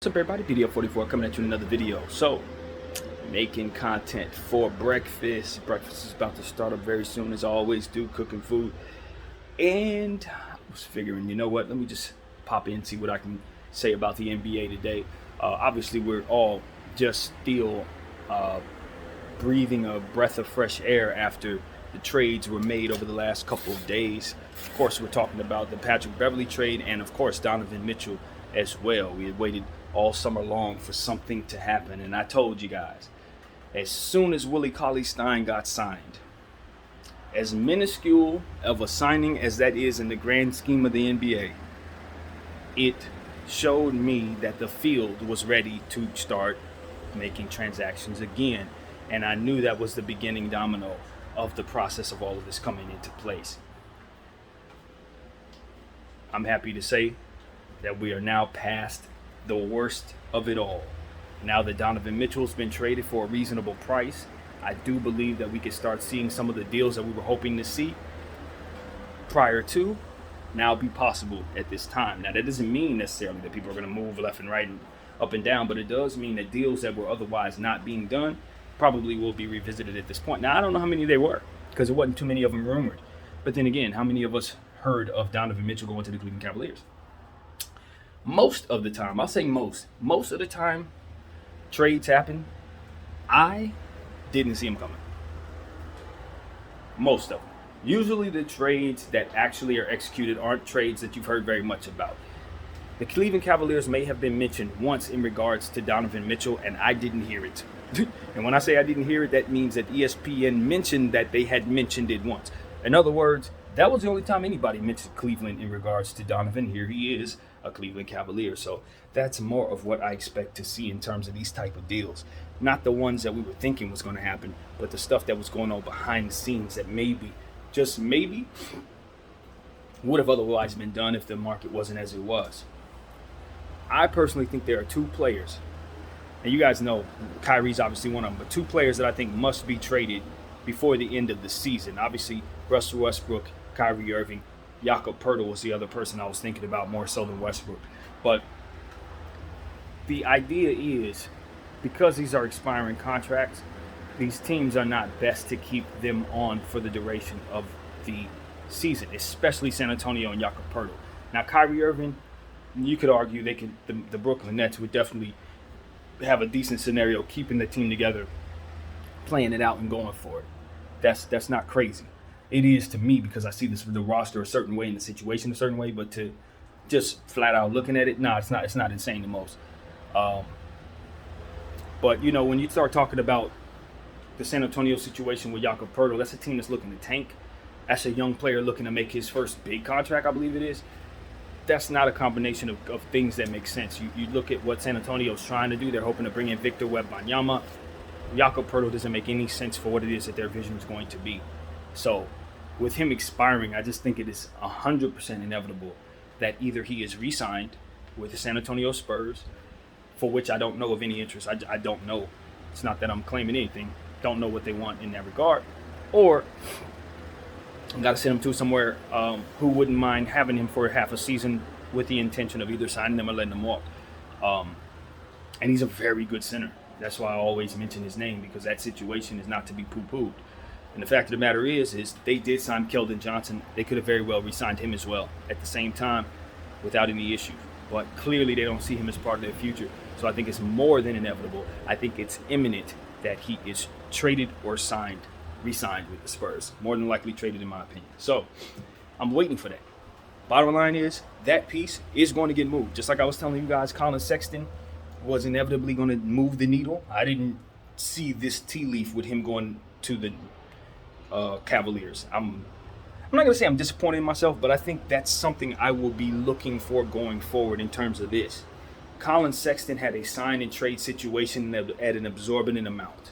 What's up, everybody? BDF44 coming at you in another video. So, making content for breakfast. Breakfast is about to start up very soon, as I always do, cooking food. And I was figuring, you know what? Let me just pop in and see what I can say about the NBA today. Obviously, we're all just still breathing a breath of fresh air after the trades were made over the last couple of days. Of course, we're talking about the Patrick Beverley trade and, of course, Donovan Mitchell as well. We had waited all summer long for something to happen, and I told you guys, as soon as Willie Cauley-Stein got signed, as minuscule of a signing as that is in the grand scheme of the NBA, it showed me that the field was ready to start making transactions again, and I knew that was the beginning domino of the process of all of this coming into place. I'm happy to say that we are now past the worst of it all. Now that Donovan Mitchell's been traded for a reasonable price, I do believe that we can start seeing some of the deals that we were hoping to see prior to now be possible at this time. Now, that doesn't mean necessarily that people are going to move left and right and up and down, but it does mean that deals that were otherwise not being done probably will be revisited at this point. Now, I don't know how many they were because there wasn't too many of them rumored. But then again, how many of us heard of Donovan Mitchell going to the Cleveland Cavaliers? Most of the time, I'll say most of the time trades happen, I didn't see them coming. Most of them. Usually the trades that actually are executed aren't trades that you've heard very much about. The Cleveland Cavaliers may have been mentioned once in regards to Donovan Mitchell, and I didn't hear it. And when I say I didn't hear it, that means that ESPN mentioned that they had mentioned it once. In other words, that was the only time anybody mentioned Cleveland in regards to Donovan. Here he is, a Cleveland Cavalier. So that's more of what I expect to see in terms of these type of deals. Not the ones that we were thinking was going to happen, but the stuff that was going on behind the scenes that maybe, just maybe, would have otherwise been done if the market wasn't as it was. I personally think there are two players, and you guys know Kyrie's obviously one of them, but two players that I think must be traded before the end of the season. Obviously, Russell Westbrook, Kyrie Irving. Jakob Poeltl was the other person I was thinking about more so than Westbrook. But the idea is, because these are expiring contracts, these teams are not best to keep them on for the duration of the season, especially San Antonio and Jakob Poeltl. Now, Kyrie Irving, you could argue the Brooklyn Nets would definitely have a decent scenario keeping the team together, playing it out and going for it. That's not crazy. It is to me because I see the roster a certain way and the situation a certain way, but to just flat out looking at it, it's not insane the most. But you know, when you start talking about the San Antonio situation with Jakob Poeltl, that's a team that's looking to tank. That's a young player looking to make his first big contract, I believe it is. That's not a combination of things that make sense. You look at what San Antonio's trying to do. They're hoping to bring in Victor Wembanyama. Jakob Poeltl doesn't make any sense for what it is that their vision is going to be. So with him expiring, I just think it is 100% inevitable that either he is re-signed with the San Antonio Spurs, for which I don't know of any interest. I don't know. It's not that I'm claiming anything. Don't know what they want in that regard. Or I've got to send him to somewhere who wouldn't mind having him for half a season with the intention of either signing them or letting them walk. And he's a very good center. That's why I always mention his name, because that situation is not to be poo-pooed. And the fact of the matter is they did sign Keldon Johnson. They could have very well re-signed him as well at the same time without any issue. But clearly they don't see him as part of their future. So I think it's more than inevitable. I think it's imminent that he is traded or re-signed with the Spurs. More than likely traded, in my opinion. So I'm waiting for that. Bottom line is that piece is going to get moved. Just like I was telling you guys, Colin Sexton was inevitably going to move the needle. I didn't see this tea leaf with him going to the Cavaliers. I'm not going to say I'm disappointed in myself, but I think that's something I will be looking for going forward in terms of this. Colin Sexton had a sign and trade situation at an absorbent amount.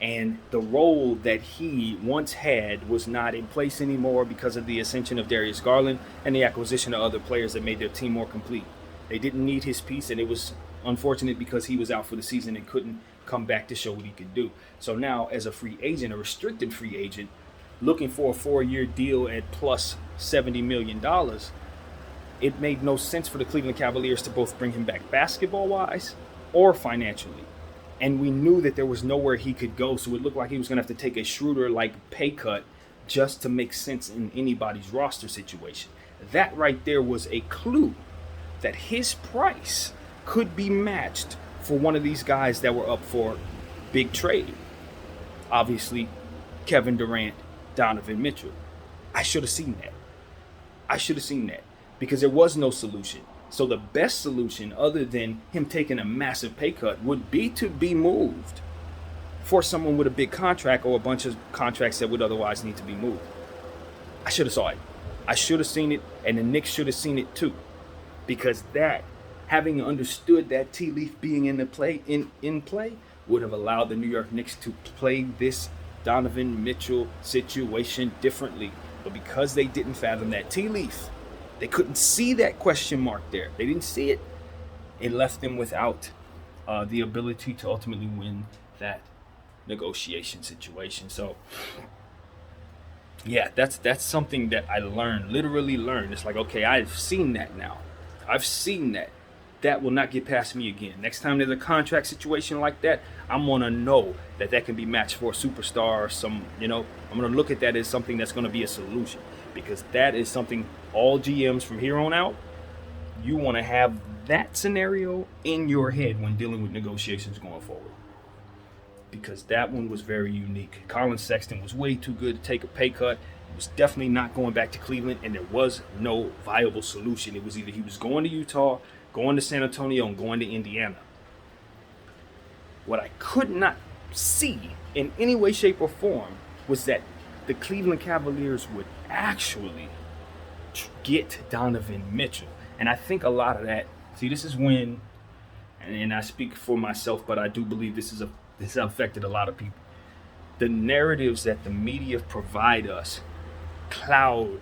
And the role that he once had was not in place anymore because of the ascension of Darius Garland and the acquisition of other players that made their team more complete. They didn't need his piece, and it was unfortunate because he was out for the season and couldn't come back to show what he could do. So now, as a free agent, a restricted free agent, looking for a 4-year deal at plus $70 million, it made no sense for the Cleveland Cavaliers to both bring him back basketball-wise or financially. And we knew that there was nowhere he could go, so it looked like he was going to have to take a Schroeder-like pay cut just to make sense in anybody's roster situation. That right there was a clue that his price could be matched for one of these guys that were up for big trade. Obviously, Kevin Durant, Donovan Mitchell. I should have seen that. Because there was no solution. So the best solution, other than him taking a massive pay cut, would be to be moved for someone with a big contract or a bunch of contracts that would otherwise need to be moved. I should have saw it. I should have seen it, and the Knicks should have seen it too. Because that, having understood that tea leaf being in play, would have allowed the New York Knicks to play this Donovan Mitchell situation differently. But because they didn't fathom that tea leaf, they couldn't see that question mark there. They didn't see it. It left them without the ability to ultimately win that negotiation situation. So, yeah, that's something that I literally learned. It's like, okay, I've seen that now. I've seen that. That will not get past me again. Next time there's a contract situation like that, I'm going to know that can be matched for a superstar or some, I'm going to look at that as something that's going to be a solution. Because that is something all GMs from here on out, you want to have that scenario in your head when dealing with negotiations going forward. Because that one was very unique. Colin Sexton was way too good to take a pay cut. He was definitely not going back to Cleveland, and there was no viable solution. It was either he was going to Utah, going to San Antonio, and going to Indiana. What I could not see in any way, shape, or form was that the Cleveland Cavaliers would actually get Donovan Mitchell. And I think a lot of that, this is when, and I speak for myself, but I do believe this has affected a lot of people. The narratives that the media provide us cloud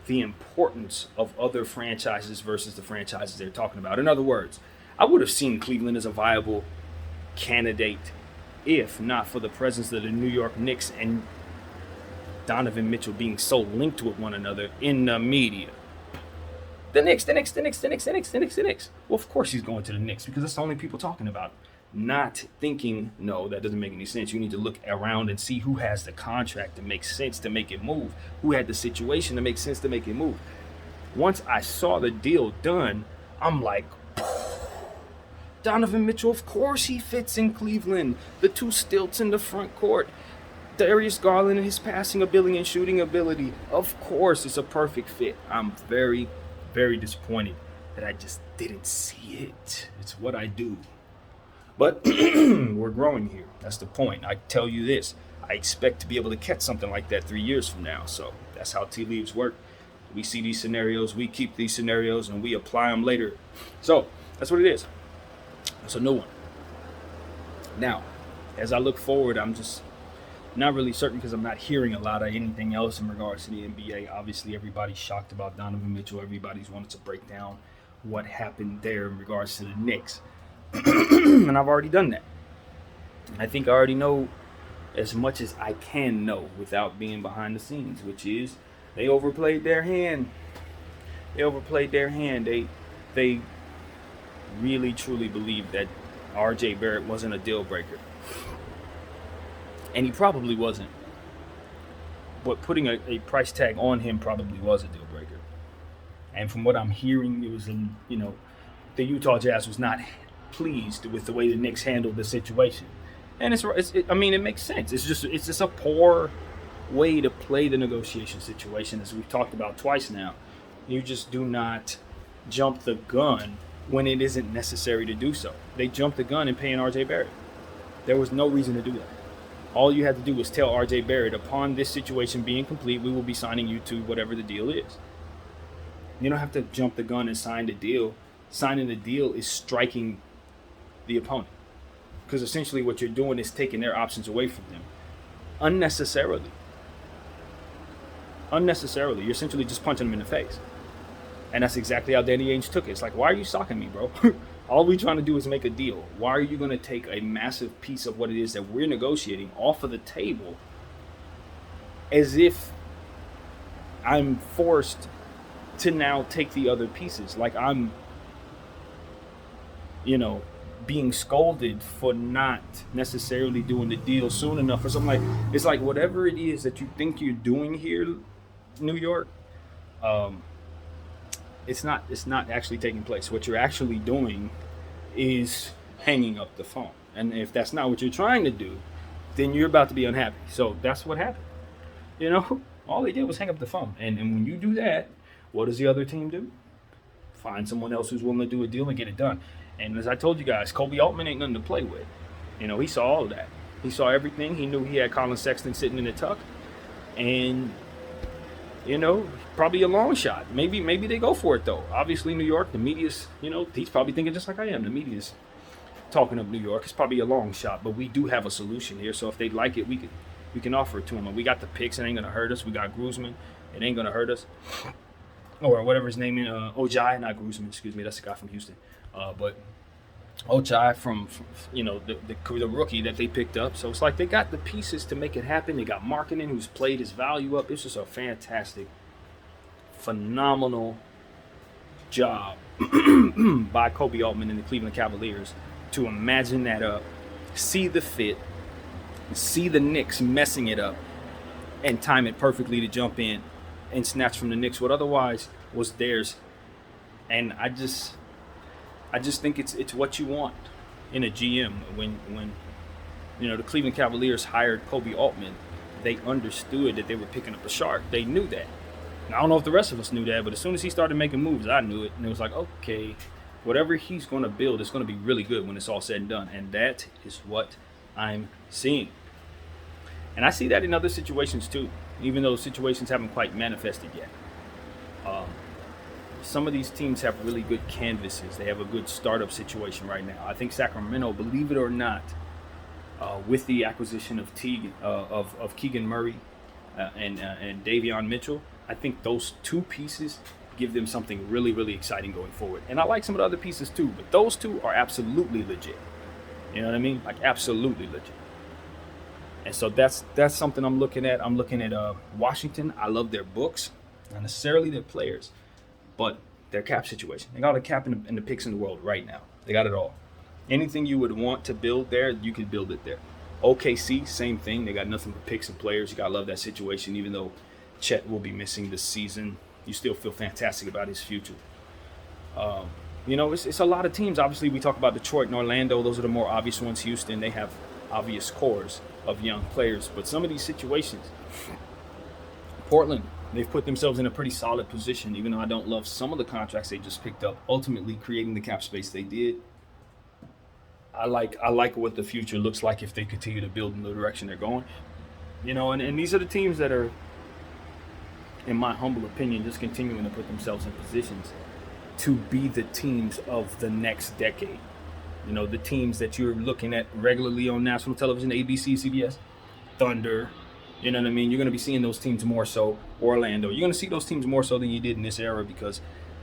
the importance of other franchises versus the franchises they're talking about. In other words, I would have seen Cleveland as a viable candidate if not for the presence of the New York Knicks and Donovan Mitchell being so linked with one another in the media. The Knicks. Well, of course he's going to the Knicks because that's the only people talking about him. Not thinking, no, that doesn't make any sense. You need to look around and see who has the contract to make sense to make it move, who had the situation to make sense to make it move. Once I saw the deal done, I'm like, Donovan Mitchell, of course he fits in Cleveland. The two stilts in the front court. Darius Garland and his passing ability and shooting ability. Of course, it's a perfect fit. I'm very, very disappointed that I just didn't see it. It's what I do. But we're growing here. That's the point. I tell you this. I expect to be able to catch something like that 3 years from now. So that's how tea leaves work. We see these scenarios, we keep these scenarios, and we apply them later. So that's what it is. It's a new one. Now, as I look forward, I'm just not really certain because I'm not hearing a lot of anything else in regards to the NBA. Obviously, everybody's shocked about Donovan Mitchell. Everybody's wanted to break down what happened there in regards to the Knicks. And I've already done that. I think I already know as much as I can know without being behind the scenes, which is they overplayed their hand. They really, truly believed that RJ Barrett wasn't a deal breaker. And he probably wasn't. But putting a price tag on him probably was a deal breaker. And from what I'm hearing, it was, the Utah Jazz was not pleased with the way the Knicks handled the situation. And it makes sense. It's just a poor way to play the negotiation situation, as we've talked about twice now. You just do not jump the gun when it isn't necessary to do so. They jumped the gun in paying RJ Barrett. There was no reason to do that. All you had to do was tell RJ Barrett, upon this situation being complete, we will be signing you to whatever the deal is. You don't have to jump the gun and sign the deal. Signing the deal is striking the opponent. Because essentially what you're doing is taking their options away from them. Unnecessarily. You're essentially just punching them in the face. And that's exactly how Danny Ainge took it. It's like, why are you socking me, bro? All we're trying to do is make a deal. Why are you going to take a massive piece of what it is that we're negotiating off of the table as if I'm forced to now take the other pieces. Like I'm, being scolded for not necessarily doing the deal soon enough or something. Like it's like whatever it is that you think you're doing here, New York, um, it's not actually taking place. What you're actually doing is hanging up the phone. And if that's not what you're trying to do, then you're about to be unhappy. So that's what happened. All they did was hang up the phone. And when you do that, what does the other team do? Find someone else who's willing to do a deal and get it done. And as I told you guys, Kobe Altman ain't nothing to play with. He saw all of that. He saw everything. He knew he had Colin Sexton sitting in the tuck. And, probably a long shot. Maybe they go for it, though. Obviously, New York, the media's, he's probably thinking just like I am. The media's talking of New York. It's probably a long shot, but we do have a solution here. So if they like it, we can offer it to them. And we got the picks. It ain't going to hurt us. We got Gruzman. It ain't going to hurt us. Or whatever his name is, Ojai, not Gruzman, excuse me. That's the guy from Houston. But Ojai from the rookie that they picked up. So it's like they got the pieces to make it happen. They got Markkanen, who's played his value up. It's just a fantastic, phenomenal job by Kobe Altman and the Cleveland Cavaliers to imagine that up, see the fit, see the Knicks messing it up, and time it perfectly to jump in and snatch from the Knicks what otherwise was theirs. And I just think it's what you want in a GM. When the Cleveland Cavaliers hired Kobe Altman, they understood that they were picking up a shark. They knew that. And I don't know if the rest of us knew that, but as soon as he started making moves, I knew it. And it was like, okay, whatever he's going to build is going to be really good when it's all said and done. And that is what I'm seeing. And I see that in other situations too, even though situations haven't quite manifested yet. Some of these teams have really good canvases. They have a good startup situation right now. I think Sacramento, believe it or not, with the acquisition of Keegan Murray and Davion Mitchell, I think those two pieces give them something really, really exciting going forward. And I like some of the other pieces too, but those two are absolutely legit. You know what I mean? Like absolutely legit. And so that's something I'm looking at. I'm looking at Washington. I love their books, not necessarily their players, but their cap situation. They got all the cap and the picks in the world right now. They got it all. Anything you would want to build there, you could build it there. OKC, same thing. They got nothing but picks and players. You got to love that situation. Even though Chet will be missing this season, you still feel fantastic about his future. It's a lot of teams. Obviously, we talk about Detroit and Orlando. Those are the more obvious ones. Houston, they have obvious cores of young players. But some of these situations, Portland, they've put themselves in a pretty solid position, even though I don't love some of the contracts they just picked up, ultimately creating the cap space they did. I like what the future looks like if they continue to build in the direction they're going. And these are the teams that are, in my humble opinion, just continuing to put themselves in positions to be the teams of the next decade. The teams that you're looking at regularly on national television, ABC, CBS, Thunder. You know what I mean? You're going to be seeing those teams more so. Orlando. You're going to see those teams more so than you did in this era because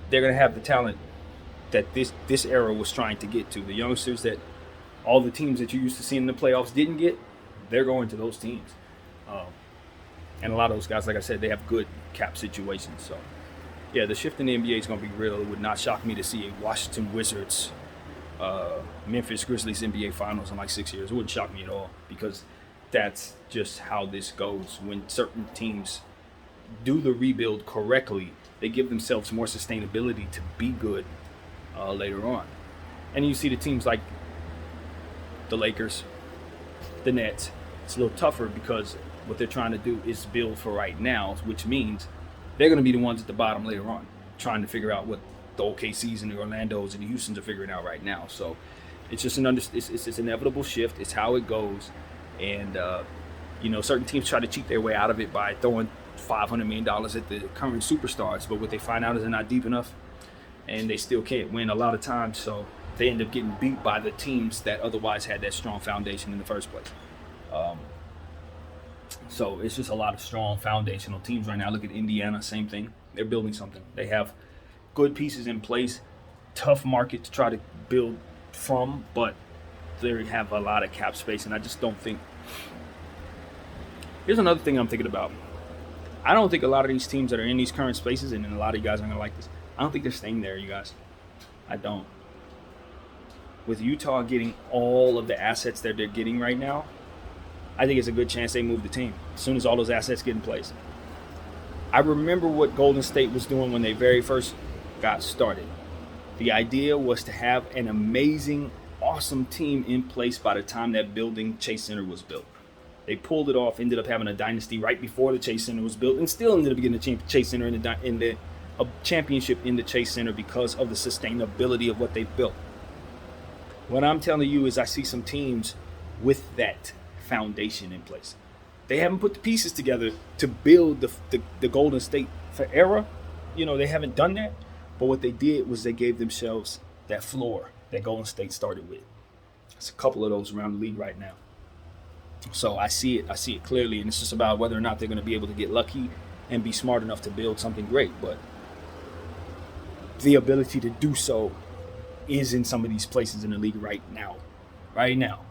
they're going to have the talent that this era was trying to get to. The youngsters that all the teams that you used to see in the playoffs didn't get, they're going to those teams. And a lot of those guys, like I said, they have good cap situations. So, yeah, the shift in the NBA is going to be real. It would not shock me to see a Washington Wizards, Memphis Grizzlies NBA Finals in like 6 years. It wouldn't shock me at all because that's just how this goes. When certain teams do the rebuild correctly, they give themselves more sustainability to be good later on. And you see the teams like the Lakers, the Nets. It's a little tougher because what they're trying to do is build for right now, which means they're going to be the ones at the bottom later on, trying to figure out what the OKCs and the Orlandos and the Houstons are figuring out right now. So it's just it's inevitable shift. It's how it goes. And, certain teams try to cheat their way out of it by throwing $500 million at the current superstars. But what they find out is they're not deep enough and they still can't win a lot of times. So they end up getting beat by the teams that otherwise had that strong foundation in the first place. So it's just a lot of strong foundational teams right now. Look at Indiana, same thing. They're building something. They have good pieces in place, tough market to try to build from, but they have a lot of cap space, and I just don't think. Here's another thing I'm thinking about. I don't think a lot of these teams that are in these current spaces, and then a lot of you guys are going to like this, I don't think they're staying there, you guys. I don't. With Utah getting all of the assets that they're getting right now, I think it's a good chance they move the team as soon as all those assets get in place. I remember what Golden State was doing when they very first got started. The idea was to have an amazing, awesome team in place by the time that building, Chase Center, was built. They pulled it off, ended up having a dynasty right before the Chase Center was built, and still ended up getting the Chase Center in the championship in the Chase Center because of the sustainability of what they built. What I'm telling you is I see some teams with that foundation in place. They haven't put the pieces together to build the Golden State era. They haven't done that. But what they did was they gave themselves that floor that Golden State started with. There's a couple of those around the league right now. So I see it clearly, and it's just about whether or not they're going to be able to get lucky and be smart enough to build something great. But the ability to do so is in some of these places in the league right now. Right now.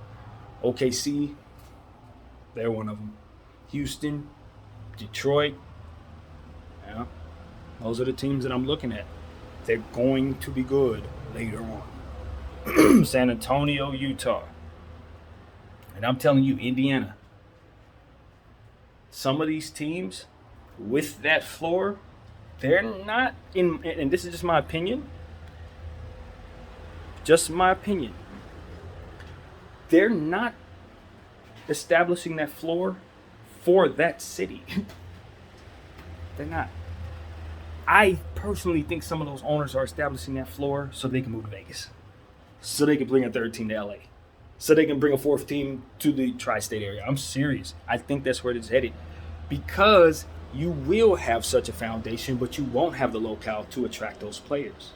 OKC, they're one of them. Houston, Detroit, yeah, those are the teams that I'm looking at. They're going to be good later on. San Antonio, Utah. And I'm telling you, Indiana. Some of these teams with that floor, they're not in, and this is just my opinion. Just my opinion. They're not establishing that floor for that city. They're not. I personally think some of those owners are establishing that floor so they can move to Vegas, so they can bring a third team to LA, so they can bring a fourth team to the tri-state area. I'm serious. I think that's where it's headed, because you will have such a foundation, but you won't have the locale to attract those players.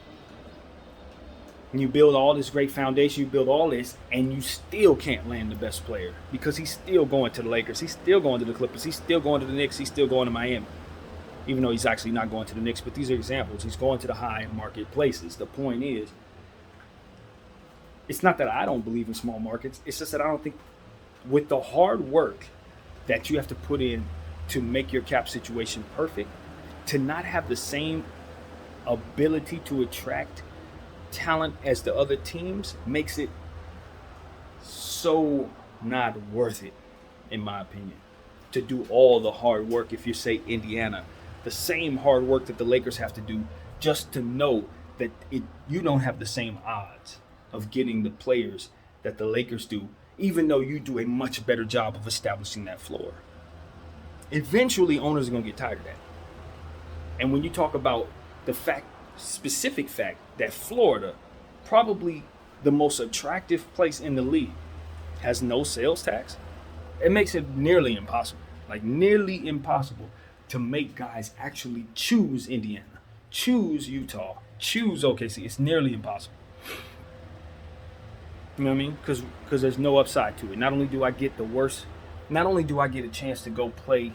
And you build all this great foundation, you build all this, and you still can't land the best player because he's still going to the Lakers, he's still going to the Clippers, he's still going to the Knicks, he's still going to Miami. Even though he's actually not going to the Knicks, but these are examples. He's going to the high market places. The point is, it's not that I don't believe in small markets. It's just that I don't think, with the hard work that you have to put in to make your cap situation perfect, to not have the same ability to attract talent as the other teams makes it so not worth it, in my opinion, to do all the hard work. If you say Indiana, the same hard work that the Lakers have to do just to know that you don't have the same odds of getting the players that the Lakers do, even though you do a much better job of establishing that floor. Eventually, owners are going to get tired of that. And when you talk about the specific fact that Florida, probably the most attractive place in the league, has no sales tax, it makes it nearly impossible to make guys actually choose Indiana, choose Utah, choose OKC. It's nearly impossible. You know what I mean? Because there's no upside to it. Not only do I get a chance to go play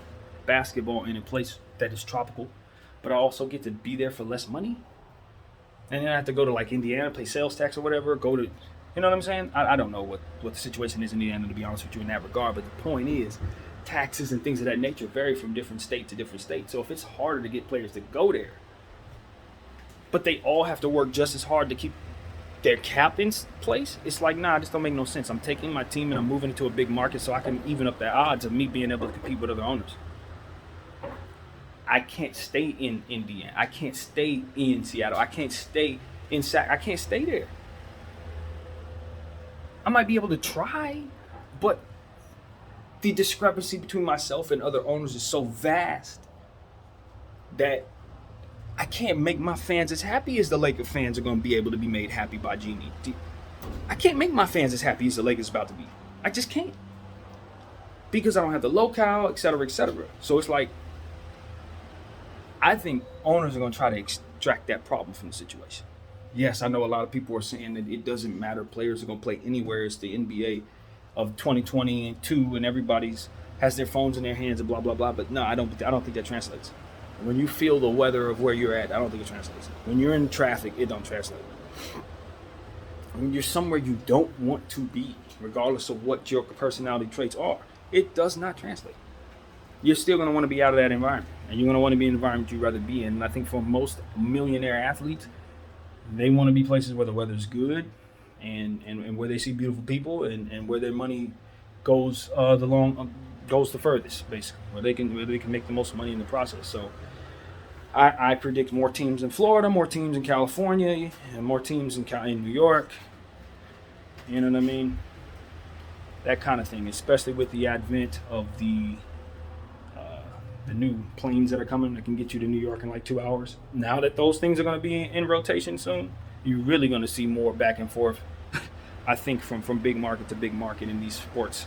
basketball in a place that is tropical, but I also get to be there for less money. And then I have to go to like Indiana, pay sales tax or whatever, you know what I'm saying? I don't know what the situation is in Indiana, to be honest with you, in that regard. But the point is, taxes and things of that nature vary from different state to different state. So if it's harder to get players to go there, but they all have to work just as hard to keep their cap in place, it's like, nah, this don't make no sense. I'm taking my team and I'm moving into a big market so I can even up the odds of me being able to compete with other owners. I can't stay in Indiana. I can't stay in Seattle. I can't stay in I can't stay there. I might be able to try, but the discrepancy between myself and other owners is so vast that I can't make my fans as happy as the Lakers fans are going to be able to be made happy by Genie. I can't make my fans as happy as the Lakers about to be. I just can't. Because I don't have the locale, et cetera, et cetera. So it's like, I think owners are going to try to extract that problem from the situation. Yes, I know a lot of people are saying that it doesn't matter. Players are going to play anywhere. It's the NBA of 2022, and everybody's has their phones in their hands and blah, blah, blah. But no, I don't think that translates. When you feel the weather of where you're at, I don't think it translates. When you're in traffic, it don't translate. When you're somewhere you don't want to be, regardless of what your personality traits are, it does not translate. you're still going to want to be out of that environment. And you're going to want to be in an environment you'd rather be in. And I think for most millionaire athletes, they want to be places where the weather's good and where they see beautiful people and where their money goes goes the furthest, basically, where they can make the most money in the process. So I predict more teams in Florida, more teams in California, and more teams in New York. You know what I mean? That kind of thing, especially with the advent of the new planes that are coming that can get you to New York in like 2 hours. Now that those things are going to be in rotation soon, you're really going to see more back and forth, I think, from big market to big market in these sports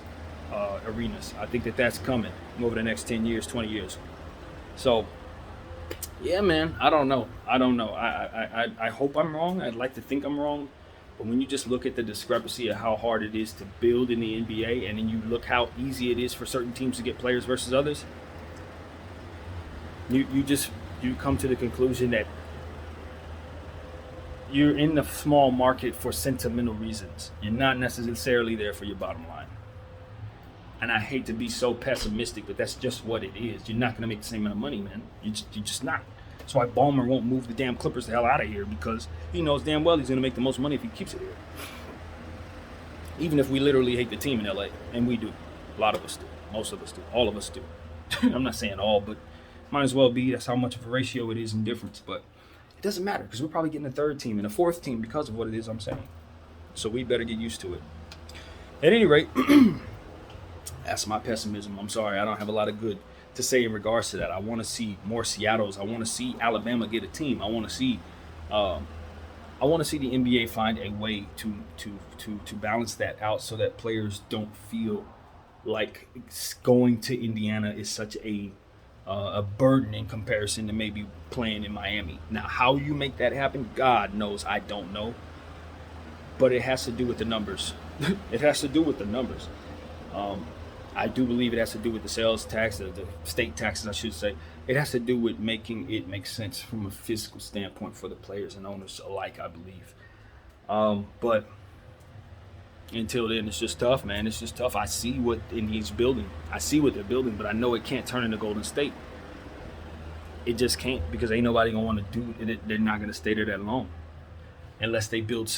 arenas. I think that's coming over the next 10 years, 20 years. So, yeah, man, I don't know. I hope I'm wrong. I'd like to think I'm wrong. But when you just look at the discrepancy of how hard it is to build in the NBA, and then you look how easy it is for certain teams to get players versus others, you come to the conclusion that you're in the small market for sentimental reasons. You're not necessarily there for your bottom line. And I hate to be so pessimistic, but that's just what it is. You're not going to make the same amount of money, man. You're just not. That's why Ballmer won't move the damn Clippers the hell out of here, because he knows damn well he's going to make the most money if he keeps it here. Even if we literally hate the team in LA, and we do. A lot of us do. Most of us do. All of us do. I'm not saying all, but might as well be. That's how much of a ratio it is in difference. But it doesn't matter, because we're probably getting a third team and a fourth team because of what it is I'm saying. So we better get used to it. At any rate, that's my pessimism. I'm sorry, I don't have a lot of good to say in regards to that. I want to see more Seattles. I want to see Alabama get a team. I want to see the NBA find a way to balance that out so that players don't feel like going to Indiana is such a burden in comparison to maybe playing in Miami. Now, how you make that happen, God knows, I don't know. But it has to do with the numbers. It has to do with the numbers. I do believe it has to do with the sales tax, the state taxes, I should say. It has to do with making it make sense from a fiscal standpoint for the players and owners alike, I believe. But until then, it's just tough, man. It's just tough. I see what Indiana's building. I see what they're building, but I know it can't turn into Golden State. It just can't, because ain't nobody going to want to do it. They're not going to stay there that long unless they build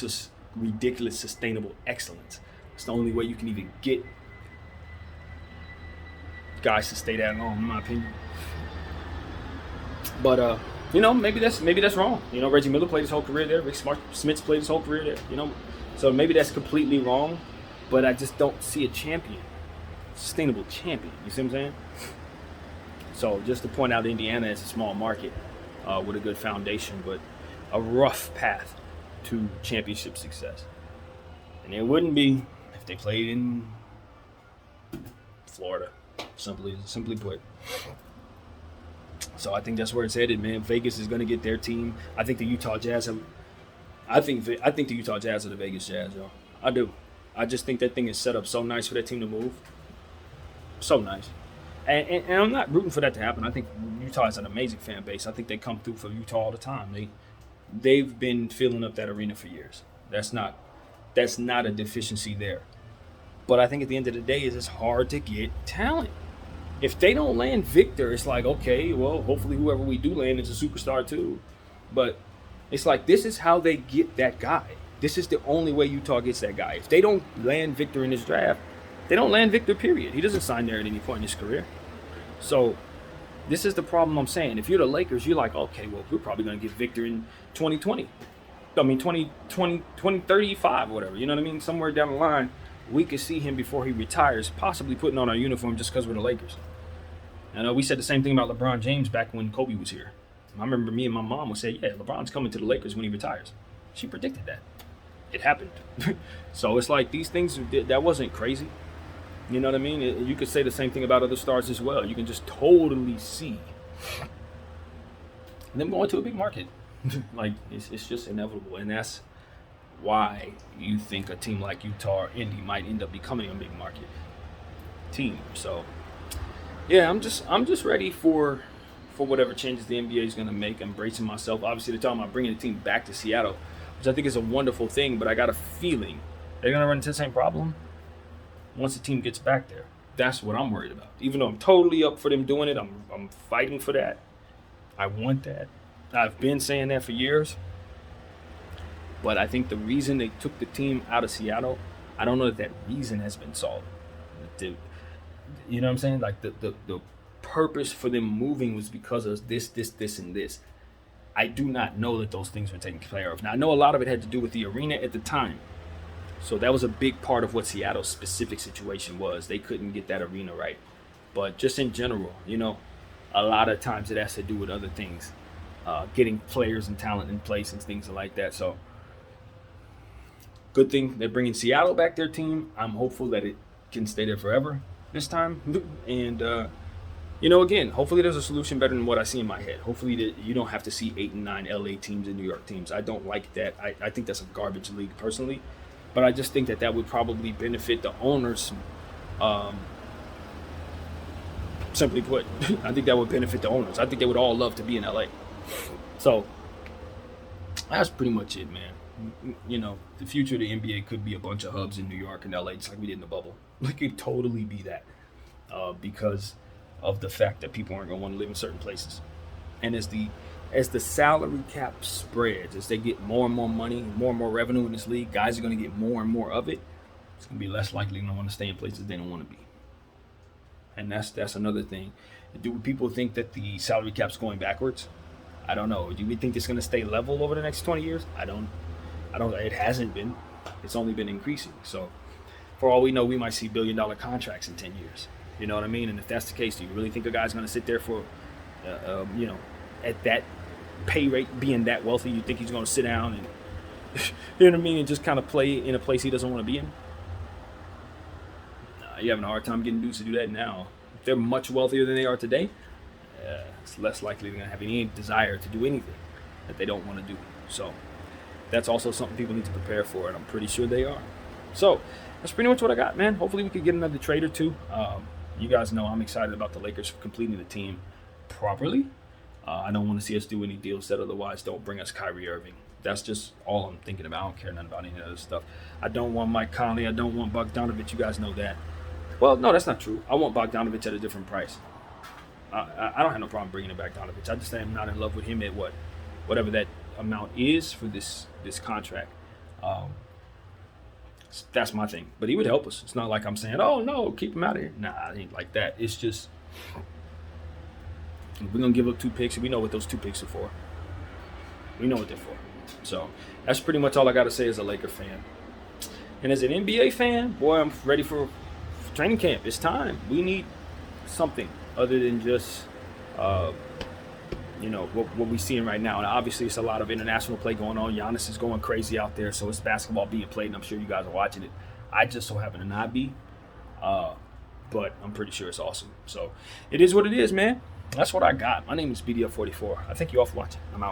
ridiculous, sustainable excellence. It's the only way you can even get guys to stay that long, in my opinion. But maybe that's wrong. Reggie Miller played his whole career there. Rick Smits played his whole career there. So maybe that's completely wrong. But I just don't see a sustainable champion. You see what I'm saying? So just to point out, Indiana is a small market with a good foundation, but a rough path to championship success. And it wouldn't be if they played in Florida. Simply put. So I think that's where it's headed, man. Vegas is going to get their team. I think the Utah Jazz I think the Utah Jazz are the Vegas Jazz, yo. I do. I just think that thing is set up so nice for that team to move. So nice. And I'm not rooting for that to happen. I think Utah is an amazing fan base. I think they come through for Utah all the time. They've been filling up that arena for years. That's not a deficiency there. But I think at the end of the day, it's hard to get talent. If they don't land Victor, it's like, okay, well, hopefully whoever we do land is a superstar too. But it's like, this is how they get that guy. This is the only way Utah gets that guy. If they don't land Victor in this draft, they don't land Victor, period. He doesn't sign there at any point in his career. So this is the problem I'm saying. If you're the Lakers, you're like, okay, well, we're probably going to get Victor in 2020. 2035 or whatever. You know what I mean? Somewhere down the line, we could see him before he retires, possibly putting on our uniform just because we're the Lakers. And we said the same thing about LeBron James back when Kobe was here. I remember me and my mom would say, yeah, LeBron's coming to the Lakers when he retires. She predicted that. It happened. So it's like these things, that wasn't crazy. You know what I mean? You could say the same thing about other stars as well. You can just totally see them going to a big market. Like, it's just inevitable. And that's why you think a team like Utah or Indy might end up becoming a big market team. So, yeah, I'm just ready for whatever changes the NBA is going to make. I'm bracing myself. Obviously, they're talking about bringing the team back to Seattle, which I think is a wonderful thing, but I got a feeling they're going to run into the same problem once the team gets back there. That's what I'm worried about. Even though I'm totally up for them doing it, I'm fighting for that. I want that. I've been saying that for years. But I think the reason they took the team out of Seattle, I don't know if that reason has been solved. You know what I'm saying? Like the purpose for them moving was because of this, and this. I do not know that those things were taken care of. Now, I know a lot of it had to do with the arena at the time. So that was a big part of what Seattle's specific situation was. They couldn't get that arena right. But just in general, a lot of times it has to do with other things. Getting players and talent in place and things like that. So good thing they're bringing Seattle back their team. I'm hopeful that it can stay there forever this time. And, again, hopefully there's a solution better than what I see in my head. Hopefully that you don't have to see 8 and 9 LA teams and New York teams. I don't like that. I think that's a garbage league personally. But I just think that would probably benefit the owners. Simply put, I think that would benefit the owners. I think they would all love to be in LA. So that's pretty much it, man. The future of the NBA could be a bunch of hubs in New York and LA, just like we did in the bubble. It could totally be that, because of the fact that people aren't going to want to live in certain places. And as the salary cap spreads, as they get more and more money, more and more revenue in this league, guys are going to get more and more of it. It's going to be less likely to want to stay in places they don't want to be. And that's another thing. Do people think that the salary cap's going backwards? I don't know. Do we think it's going to stay level over the next 20 years? I don't. It hasn't been. It's only been increasing. So for all we know, we might see billion-dollar contracts in 10 years. You know what I mean? And if that's the case, do you really think a guy's going to sit there for, at that pay rate, being that wealthy? You think he's going to sit down and, you know what I mean, and just kind of play in a place he doesn't want to be in? You're having a hard time getting dudes to do that now. If they're much wealthier than they are today, it's less likely they're going to have any desire to do anything that they don't want to do. So that's also something people need to prepare for, and I'm pretty sure they are. So that's pretty much what I got, man. Hopefully we could get another trade or two. You guys know I'm excited about the Lakers completing the team properly. I don't want to see us do any deals that otherwise don't bring us Kyrie Irving. That's just all I'm thinking about. I don't care nothing about any other stuff. I don't want Mike Conley. I don't want Bogdanovich. You guys know that. Well, no, that's not true. I want Bogdanovich at a different price. I don't have no problem bringing back Bogdanovich. I just am not in love with him at whatever that amount is for this contract. That's my thing. But he would help us. It's not like I'm saying, oh, no, keep him out of here. Nah, it ain't like that. It's just we're going to give up 2 picks, and we know what those 2 picks are for. We know what they're for. So that's pretty much all I got to say as a Laker fan. And as an NBA fan, boy, I'm ready for training camp. It's time. We need something other than just, what we're seeing right now. And obviously, it's a lot of international play going on. Giannis is going crazy out there, so it's basketball being played, and I'm sure you guys are watching it. I just so happen to not be, but I'm pretty sure it's awesome. So it is what it is, man. That's what I got. My name is BDF44. I thank you all for watching. I'm out.